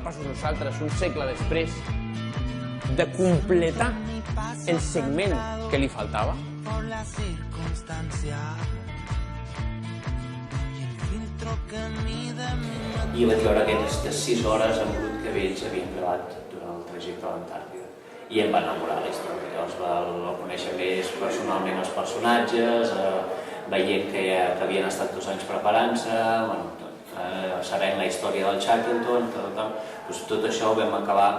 capaços nosaltres, un segle després, de completar el segment que li faltava? I vaig veure aquestes 6 hores en brut que ells havien gravat durant el trajecte a l'Antàrtida. I em va enamorar la història. Llavors va conèixer més personalment els personatges, veient que havien estat 2 anys preparant-se, sabent la història del Shackleton, tot això ho vam acabar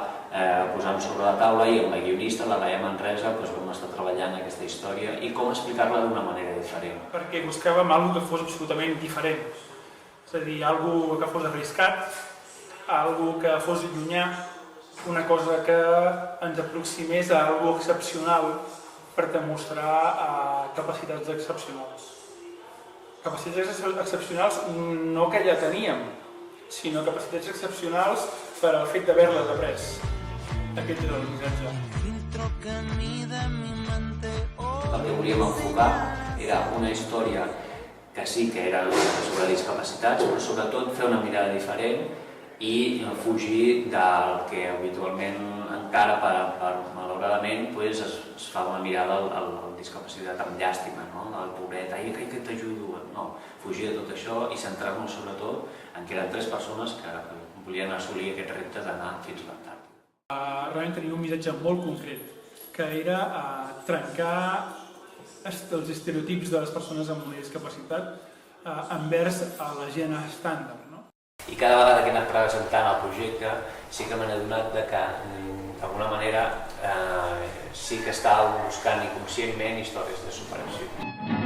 posant sobre la taula i amb la guionista, la Laia Manresa, vam estar treballant aquesta història i com explicar-la d'una manera diferent. Perquè buscàvem alguna que fos absolutament diferent, és a dir, alguna que fos arriscat, alguna que fos llunyà, una cosa que ens aproximés a alguna excepcional per demostrar capacitats excepcionals. Capacitats excepcionals no que ja teníem, sinó capacitats excepcionals per al fet d'haver-les après. Aquest era el missatge. El que volíem enfocar era una història que sí que era sobre discapacitats, però sobretot fer una mirada diferent i fugir del que habitualment encara, malauradament, es fa una mirada a la discapacitat amb llàstima, el pobret, ai que t'ajudo, no, fugir de tot això i centrar-nos sobretot en que eren 3 persones que volien assolir aquest repte d'anar fins a l'Antàrtida. Realment tenia un missatge molt concret, que era trencar els estereotips de les persones amb una discapacitat envers a la gent estàndard. I cada vegada que he anat presentant el projecte sí que m'he adonat que d'alguna manera sí que estava buscant inconscientment històries de superació.